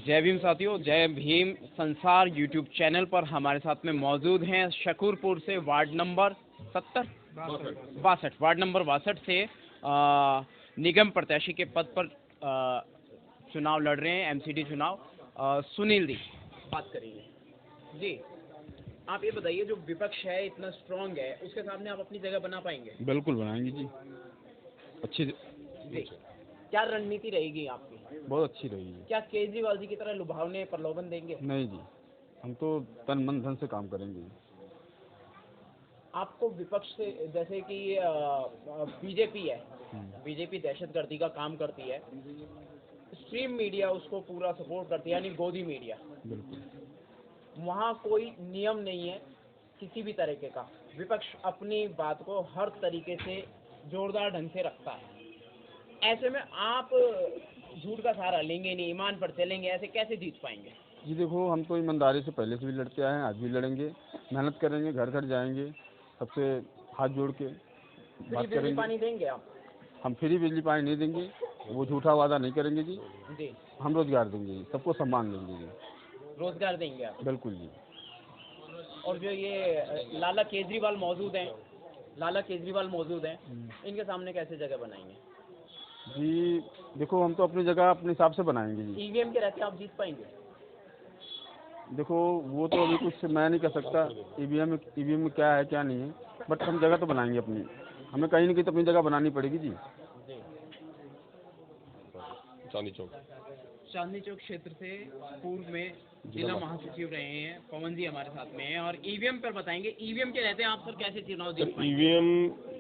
जय भीम साथियों, जय भीम संसार यूट्यूब चैनल पर हमारे साथ में मौजूद हैं शकूरपुर से वार्ड नंबर 62 से निगम प्रत्याशी के पद पर चुनाव लड़ रहे हैं, एमसीडी चुनाव। सुनील जी बात करेंगे। जी आप ये बताइए, जो विपक्ष है इतना स्ट्रांग है, उसके सामने आप अपनी जगह बना पाएंगे? बिल्कुल बनाएंगे जी, अच्छी जी। क्या रणनीति रहेगी आपकी? बहुत अच्छी रहेगी। क्या केजरीवाल जी की तरह लुभावने प्रलोभन देंगे? नहीं जी, हम तो तन मन धन से काम करेंगे। आपको विपक्ष से, जैसे कि बीजेपी है, बीजेपी दहशतगर्दी का काम करती है, स्ट्रीम मीडिया उसको पूरा सपोर्ट करती है, यानी गोदी मीडिया। बिल्कुल। वहाँ कोई नियम नहीं है किसी भी तरीके का। विपक्ष अपनी बात को हर तरीके से जोरदार ढंग से रखता है। ऐसे में आप झूठ का सहारा लेंगे नहीं, ईमान पर चलेंगे, ऐसे कैसे जीत पाएंगे? जी देखो, हम तो ईमानदारी से पहले से भी लड़ते आए हैं, आज भी लड़ेंगे, मेहनत करेंगे, घर घर जाएंगे, सबसे हाथ जोड़ के बात करेंगे। बिजली पानी देंगे आप? हम फ्री बिजली पानी नहीं देंगे, वो झूठा वादा नहीं करेंगे जी। जी। हम रोजगार देंगे जी, सबको सम्मान देंगे जी। रोजगार देंगे आप? बिल्कुल जी। और जो ये लाला केजरीवाल मौजूद हैं, इनके सामने कैसे जगह बनाएंगे? जी देखो, हम तो अपनी जगह अपने हिसाब से बनाएंगे जी। ईवीएम के रहते आप जीत पाएंगे? देखो वो तो अभी कुछ मैं नहीं कह सकता, ईवीएम में क्या है क्या नहीं है, बट हम जगह तो बनाएंगे अपनी। हमें कहीं ना कहीं तो अपनी जगह बनानी पड़ेगी जी। चांदनी चौक क्षेत्र से पूर्व में जिला महासचिव रहे हैं पवन जी हमारे साथ में हैं, और ईवीएम पर बताएंगे। ईवीएम के रहते हैं आप सर कैसे चुनाव जीत पाएंगे?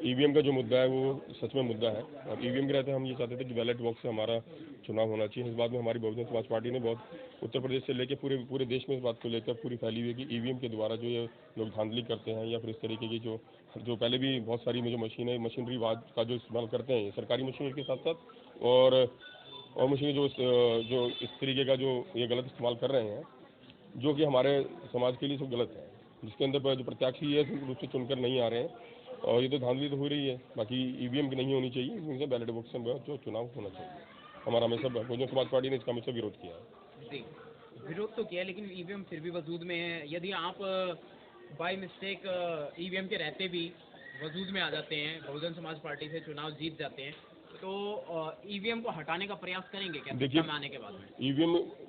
ईवीएम का जो मुद्दा है वो सच में मुद्दा है, और ईवीएम के रहते हम ये चाहते थे कि बैलेट बॉक्स से हमारा चुनाव होना चाहिए। इस बात में हमारी बहुजन समाज पार्टी ने बहुत उत्तर प्रदेश से लेकर पूरे देश में इस बात को लेकर पूरी फैली हुई है कि ईवीएम के द्वारा जो ये लोग धांधली करते हैं, या फिर इस तरीके की जो पहले भी बहुत सारी जो मशीनरी वाद का जो इस्तेमाल करते हैं, सरकारी मशीनरी के साथ साथ और मशीन जो इस तरीके का जो ये गलत इस्तेमाल कर रहे हैं, जो कि हमारे समाज के लिए सब गलत है, जिसके अंदर जो प्रत्याशी है रूप से चुनकर नहीं आ रहे हैं, और ये तो धांधली तो हो रही है। बाकी ईवीएम की नहीं होनी चाहिए, इनसे बैलेट बॉक्स में जो चुनाव होना चाहिए। हमारा हमेशा बहुजन समाज पार्टी ने इसका हमेशा विरोध किया है। जी, विरोध तो किया, लेकिन ईवीएम फिर भी वजूद में है। यदि आप बाय मिस्टेक ईवीएम के रहते भी वजूद में आ जाते हैं, बहुजन समाज पार्टी से चुनाव जीत जाते हैं, तो ईवीएम को हटाने का प्रयास करेंगे क्या देखिए आने के बाद में?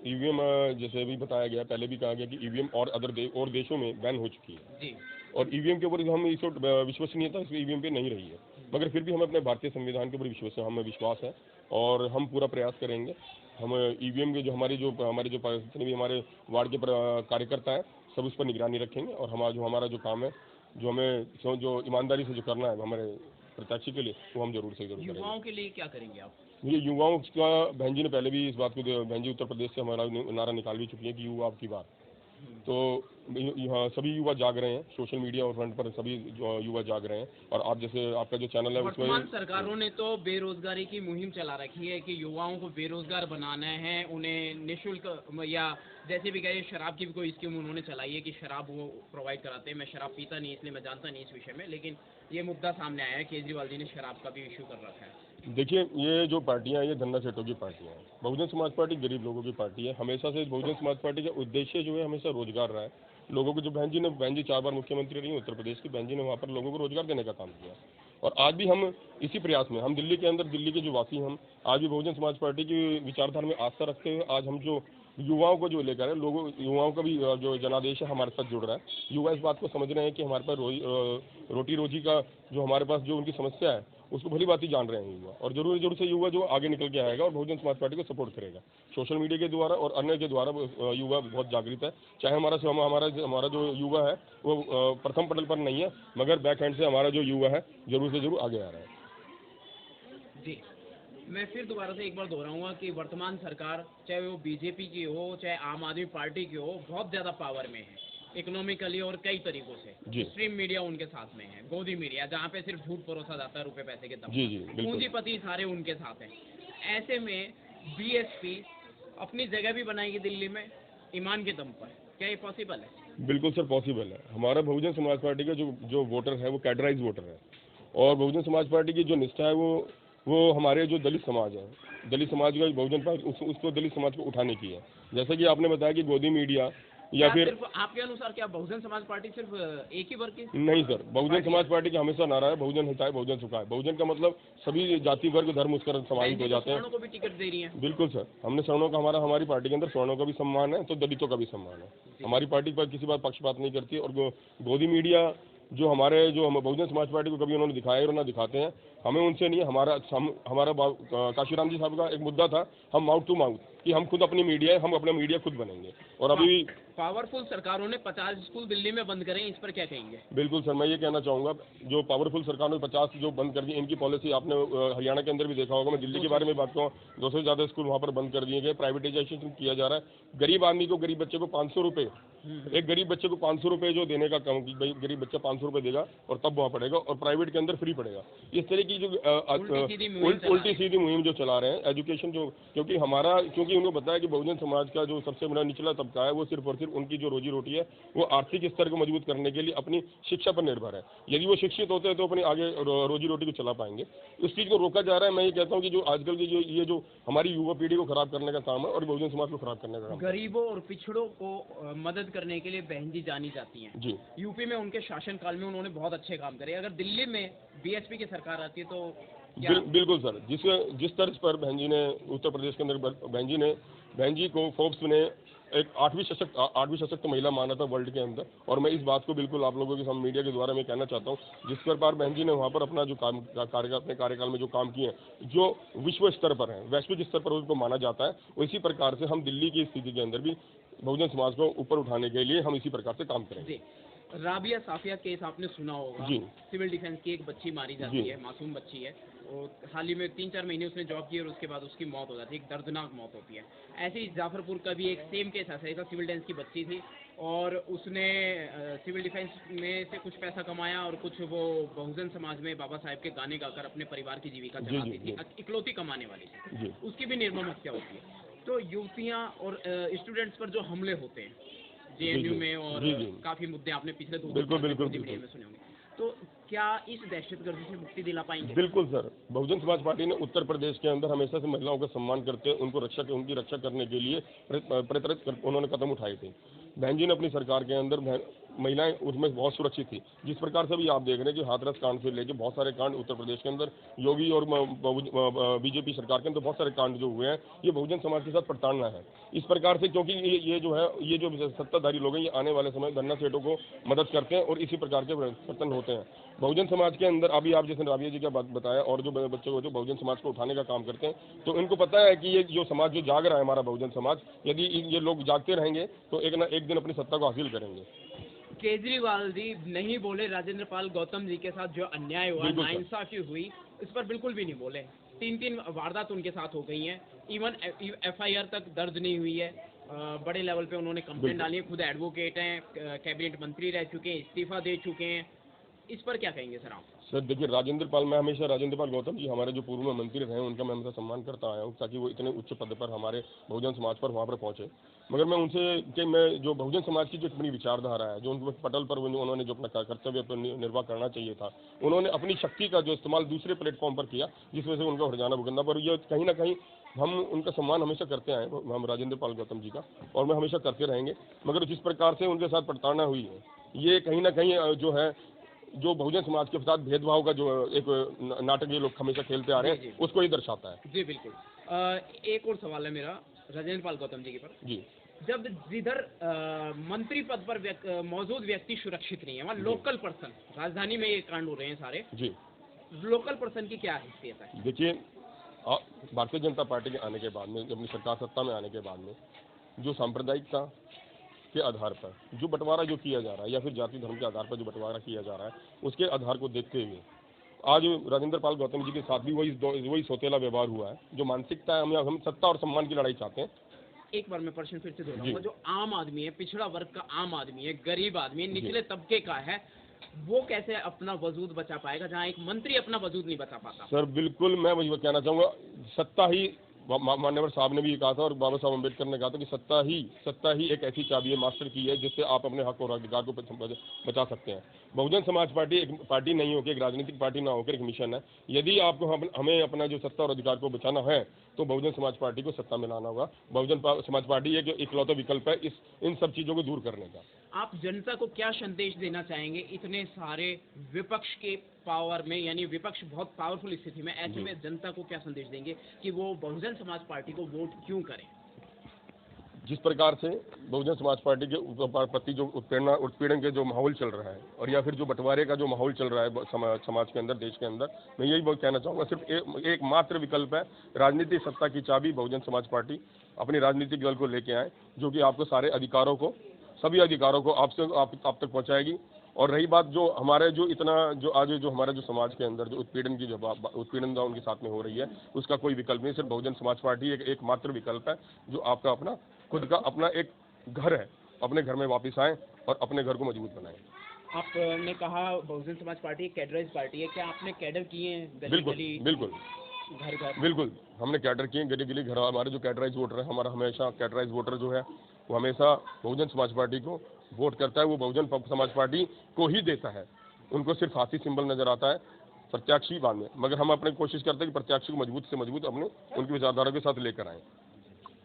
ईवीएम जैसे अभी बताया गया, पहले भी कहा गया कि ईवीएम और देशों में बैन हो चुकी है जी, और ईवीएम के ऊपर हम इस वक्त विश्वसनीयता ईवीएम पे नहीं रही है, मगर फिर भी हमें अपने भारतीय संविधान के ऊपर हमें विश्वास है और हम पूरा प्रयास करेंगे। हम ईवीएम के जो हमारे जितने भी हमारे वार्ड के कार्यकर्ता हैं, सब उस पर निगरानी रखेंगे, और हमारा जो काम है, जो हमें जो ईमानदारी से जो करना है हमारे प्रत्याशी के लिए, वो हम जरूर करेंगे। युवाओं के लिए क्या करेंगे आप? ये युवाओं का, बहन जी ने पहले भी इस बात को, बहन जी उत्तर प्रदेश से हमारा नारा निकाल भी चुकी है कि युवा आपकी बात। तो यहाँ सभी युवा जाग रहे हैं, सोशल मीडिया और फ्रंट पर सभी युवा जाग रहे हैं, और आप जैसे आपका जो चैनल है उसमें वर्तमान सरकारों ने तो बेरोजगारी की मुहिम चला रखी है कि युवाओं को बेरोजगार बनाना है, उन्हें निःशुल्क, या जैसे भी कहे शराब की भी कोई स्कीम उन्होंने चलाई है कि शराब वो प्रोवाइड कराते हैं। मैं शराब पीता नहीं, इसलिए मैं जानता नहीं इस विषय में, लेकिन ये मुद्दा सामने आया है, केजरीवाल जी ने शराब का भी इशू कर रखा है। देखिए, ये जो पार्टियां, ये धन्ना सेठों की पार्टियां हैं। बहुजन समाज पार्टी गरीब लोगों की पार्टी है। हमेशा से बहुजन समाज पार्टी का उद्देश्य जो है हमेशा रोजगार रहा है लोगों को। जो बहन जी 4 बार मुख्यमंत्री रही उत्तर प्रदेश की, बहन जी ने वहाँ पर लोगों को रोजगार देने का काम किया, और आज भी हम इसी प्रयास में, हम दिल्ली के अंदर, दिल्ली के जो वासी हम आज भी बहुजन समाज पार्टी की विचारधारा में आस्था रखते हुए आज हम जो युवाओं को जो लेकर है, युवाओं का भी जो जनादेश है हमारे साथ जुड़ रहा है। युवा इस बात को समझ रहे हैं कि हमारे पास रोटी रोजी का जो हमारे पास जो उनकी समस्या है उसको भली बात ही जान रहे हैं युवा, और जरूर से युवा जो आगे निकल के आएगा और बहुजन समाज पार्टी को सपोर्ट करेगा। सोशल मीडिया के द्वारा और अन्य के द्वारा युवा बहुत जागृत है। चाहे हमारा जो युवा है वो प्रथम पटल पर नहीं है, मगर बैक हैंड से हमारा जो युवा है जरूर से जरूर आगे आ रहा है। जी, मैं फिर दोबारा से एक बार दोहराऊंगा कि वर्तमान सरकार, चाहे वो बीजेपी की हो चाहे आम आदमी पार्टी की हो, बहुत ज़्यादा पावर में है इकोनॉमिकली और कई तरीकों से। स्ट्रीम मीडिया उनके साथ में है, गोदी मीडिया जहाँ पे सिर्फ झूठ परोसा जाता है रुपए पैसे के दम पर, पूंजीपति सारे उनके साथ हैं। ऐसे में बीएसपी अपनी जगह भी बनाएगी दिल्ली में ईमान के दम पर, क्या ये पॉसिबल है? बिल्कुल सर, पॉसिबल है। हमारा बहुजन समाज पार्टी का जो वोटर है वो कैडराइज वोटर है, और बहुजन समाज पार्टी की जो निष्ठा है वो हमारे जो दलित समाज है दलित समाज का बहुजन पार्टी उसको दलित समाज को उठाने की है। जैसे कि आपने बताया कि गोदी मीडिया या क्या फिर सिर्फ आपके अनुसार क्या बहुजन समाज पार्टी सिर्फ एक ही वर्ग की? नहीं सर, बहुजन समाज पार्टी का हमेशा नारा है बहुजन हिताय बहुजन सुखाय। बहुजन का मतलब सभी जाति वर्ग धर्म उसका समाहित हो जाते हैं। सवर्णों को भी टिकट दे रही है। बिल्कुल सर, हमने सवर्णों का हमारी पार्टी के अंदर सवर्णों का भी सम्मान है तो दलितों का भी सम्मान है। हमारी पार्टी पर किसी बात पक्षपात नहीं करती है। और गोदी मीडिया जो हम बहुजन समाज पार्टी को कभी उन्होंने दिखाया और ना दिखाते हैं, हमें उनसे नहीं, हमारा काशीराम जी साहब का एक मुद्दा था, हम माउथ टू माउथ कि हम खुद अपनी मीडिया है, हम अपना मीडिया खुद बनेंगे। और अभी पावरफुल सरकारों ने 50 स्कूल दिल्ली में बंद करे, इस पर क्या कहेंगे? बिल्कुल सर, मैं ये कहना चाहूँगा जो पावरफुल सरकार ने 50 जो बंद कर दिए, इनकी पॉलिसी आपने हरियाणा के अंदर भी देखा होगा। मैं दिल्ली के बारे में बात करूँ, 200 से ज़्यादा स्कूल वहाँ पर बंद कर दिए गए, प्राइवेटाइजेशन किया जा रहा है। गरीब आदमी को, गरीब बच्चे को 500 रुपये, एक गरीब बच्चे को 500 रुपये जो देने का काम कि भाई गरीब बच्चा 500 रुपये देगा और तब वहाँ पढ़ेगा, और प्राइवेट के अंदर फ्री पढ़ेगा। इस तरह की जो उल्टी सीधी मुहिम जो चला रहे हैं एजुकेशन जो, क्योंकि उनको पता है कि बहुजन समाज का जो सबसे बड़ा निचला तबका है वो सिर्फ और सिर्फ उनकी जो रोजी रोटी है वो आर्थिक स्तर को मजबूत करने के लिए अपनी शिक्षा पर निर्भर है। यदि वो शिक्षित होते हैं तो अपनी आगे रोजी रोटी को चला पाएंगे। उस चीज़ को रोका जा रहा है। मैं ये कहता हूँ कि जो आजकल की जो हमारी युवा पीढ़ी को खराब करने का काम है और बहुजन समाज को खराब करने का काम, गरीबों और पिछड़ों को मदद करने के लिए बहन जी जानी जाती हैं जी। यूपी में उनके शासनकाल में उन्होंने बहुत अच्छे काम करे। अगर दिल्ली में बीएसपी की सरकार आती है तो बिल्कुल सर, जिस तर्ज पर बहन जी ने उत्तर प्रदेश के अंदर बहन जी को फोर्ब्स ने एक 8वीं सशक्त महिला माना था वर्ल्ड के अंदर। और मैं इस बात को बिल्कुल आप लोगों के सामने मीडिया के द्वारा मैं कहना चाहता हूँ, जिस प्रकार बहन जी ने वहाँ पर अपना जो अपने कार्यकाल में जो काम किए हैं जो विश्व स्तर पर है, वैश्विक स्तर पर उनको माना जाता है, उसी प्रकार से हम दिल्ली की स्थिति के अंदर भी बहुजन समाज को ऊपर उठाने के लिए हम इसी प्रकार से काम करेंगे। राबिया साफिया केस आपने सुना होगा जी। सिविल डिफेंस की एक बच्ची मारी जाती है, मासूम बच्ची है, और हाल ही में 3-4 महीने उसने जॉब की और उसके बाद उसकी मौत हो जाती है, एक दर्दनाक मौत होती है। ऐसे ही जाफरपुर का भी एक सेम केस ऐसा सिविल डिफेंस की बच्ची थी और उसने सिविल डिफेंस में से कुछ पैसा कमाया और कुछ वो बहुजन समाज में बाबा साहेब के गाने गाकर अपने परिवार की जीविका चलाती थी, इकलौती कमाने वाली थी, उसकी भी निर्मम हत्या होती है। तो युवतियाँ और स्टूडेंट्स पर जो हमले होते हैं जेएनयू में और काफी मुद्दे आपने पिछले 2 महीने में सुने होंगे, तो क्या इस दहशतगर्दी से मुक्ति दिला पाएंगे? बिल्कुल सर, बहुजन समाज पार्टी ने उत्तर प्रदेश के अंदर हमेशा से महिलाओं का सम्मान करते, उनकी रक्षा करने के लिए उन्होंने कदम उठाए थे। बहन जी ने अपनी सरकार के अंदर महिलाएं उसमें बहुत सुरक्षित थी। जिस प्रकार से भी आप देख रहे हैं कि हाथरस कांड से लेके बहुत सारे कांड उत्तर प्रदेश के अंदर योगी और बीजेपी सरकार के अंदर बहुत सारे कांड जो हुए हैं, ये बहुजन समाज के साथ प्रताड़ना है। इस प्रकार से क्योंकि ये जो सत्ताधारी लोग हैं ये आने वाले समय धन्ना सेठों को मदद करते हैं और इसी प्रकार के पतन होते हैं। बहुजन समाज के अंदर अभी आप जैसे राबिया जी का बात बताया और जो बच्चों को जो बहुजन समाज को उठाने का काम करते हैं, तो इनको पता है कि ये जो समाज जो जाग रहा है हमारा बहुजन समाज, यदि ये लोग जागते रहेंगे तो एक ना एक दिन अपनी सत्ता को हासिल करेंगे। केजरीवाल जी नहीं बोले राजेंद्र पाल गौतम जी के साथ जो अन्याय हुआ, नाइंसाफी हुई, इस पर बिल्कुल भी नहीं बोले। 3 वारदात उनके साथ हो गई हैं, इवन FIR तक दर्ज नहीं हुई है। बड़े लेवल पे उन्होंने कंप्लेंट डाली है, खुद एडवोकेट हैं, कैबिनेट मंत्री रह चुके हैं, इस्तीफा दे चुके हैं, इस पर क्या कहेंगे सर आप? सर देखिए, मैं हमेशा राजेंद्र पाल गौतम जी हमारे जो पूर्व मंत्री रहे उनका मैं हमेशा सम्मान करता आया हूँ ताकि वो इतने उच्च पद पर हमारे बहुजन समाज पर वहाँ पर पहुँचे। मगर मैं उनसे कि मैं जो बहुजन समाज की जो अपनी विचारधारा है, जो उनके पटल पर उन्होंने जो अपना कर्तव्य पर निर्वाह करना चाहिए था, उन्होंने अपनी शक्ति का जो इस्तेमाल दूसरे प्लेटफॉर्म पर किया, जिस वजह से उनका हरजाना भुगतना पर ये कहीं ना कहीं हम उनका सम्मान हमेशा करते आए, हम राजेंद्र पाल गौतम जी का, और मैं हमेशा करते रहेंगे। मगर जिस प्रकार से उनके साथ प्रताड़ना हुई है, ये कहीं ना कहीं जो है जो बहुजन समाज के साथ भेदभाव का जो एक नाटक ये लोग हमेशा खेलते आ रहे हैं, उसको ही दर्शाता है। जी बिल्कुल। एक और सवाल है मेरा राजेंद्र पाल गौतम जी के पर। जी। जब जिधर मंत्री पद पर मौजूद व्यक्ति सुरक्षित नहीं है, वहाँ लोकल पर्सन, राजधानी में ये कांड हो रहे हैं सारे जी, लोकल पर्सन की क्या हैसियत है? देखिए, भारतीय जनता पार्टी के आने के बाद में, अपनी सरकार सत्ता में आने के बाद में, जो सांप्रदायिकता के आधार पर जो बंटवारा जो किया जा रहा है या फिर जाति धर्म के आधार पर जो बंटवारा किया जा रहा है, उसके आधार को देखते हुए आज राजेंद्र पाल गौतम जी के साथ भी वही सौतेला व्यवहार हुआ है। जो मानसिकता है, हम सत्ता और सम्मान की लड़ाई चाहते हैं। एक बार मैं प्रश्न फिर से दोहराऊंगा, जो आम आदमी है, पिछड़ा वर्ग का आम आदमी है, गरीब आदमी है, निचले तबके का है, वो कैसे अपना वजूद बचा पाएगा जहाँ एक मंत्री अपना वजूद नहीं बचा पाता? सर बिल्कुल, मैं वही कहना चाहूँगा, सत्ता ही, मान्यवर साहब ने भी कहा था और बाबा साहब अम्बेडकर ने कहा था कि सत्ता ही एक ऐसी चाबी है, मास्टर की है, जिससे आप अपने हक और अधिकार को बचा सकते हैं। बहुजन समाज पार्टी एक पार्टी नहीं होकर, एक राजनीतिक पार्टी ना होकर एक मिशन है। यदि आपको हमें अपना जो सत्ता और अधिकार को बचाना है, तो बहुजन समाज पार्टी को सत्ता में लाना होगा। बहुजन समाज पार्टी एक इकलौता विकल्प है इन सब चीज़ों को दूर करने का। आप जनता को क्या संदेश देना चाहेंगे इतने सारे विपक्ष के पावर में, यानी विपक्ष बहुत पावरफुल स्थिति में, ऐसे में जनता को क्या संदेश देंगे कि वो बहुजन समाज पार्टी को वोट क्यों करें? जिस प्रकार से बहुजन समाज पार्टी के प्रति जो उत्पीड़न के जो माहौल चल रहा है और या फिर जो बंटवारे का जो माहौल चल रहा है समाज के अंदर, देश के अंदर, मैं यही बहुत कहना चाहूँगा, सिर्फ एक मात्र विकल्प है, राजनीतिक सत्ता की चाबी बहुजन समाज पार्टी अपनी राजनीतिक दल को लेके आए, जो कि आपको सारे अधिकारों को, सभी अधिकारों को आप तक पहुँचाएगी। और रही बात जो हमारे जो इतना जो आज जो हमारे जो समाज के अंदर जो उत्पीड़न उनके साथ में हो रही है, उसका कोई विकल्प नहीं, सिर्फ बहुजन समाज पार्टी एक मात्र विकल्प है, जो आपका अपना खुद का अपना एक घर है, अपने घर में वापस आएँ और अपने घर को मजबूत बनाएं। आपने कहा बहुजन समाज पार्टी एक कैडराइज पार्टी है, क्या आपने कैडर किए हैं गली बिल्कुल गली, बिल्कुल घर घर? बिल्कुल, हमने कैडर किए गली गली घर। हमारे जो कैडराइज वोटर है, हमारा हमेशा कैडराइज वोटर जो है वो हमेशा बहुजन समाज पार्टी को वोट करता है, वो बहुजन समाज पार्टी को ही देता है। उनको सिर्फ हाथी सिंबल नजर आता है, प्रत्याशी बाद में, मगर हम अपनी कोशिश करते हैं कि प्रत्याशी को मजबूत से मजबूत अपने उनकी विचारधारा के साथ लेकर आएँ।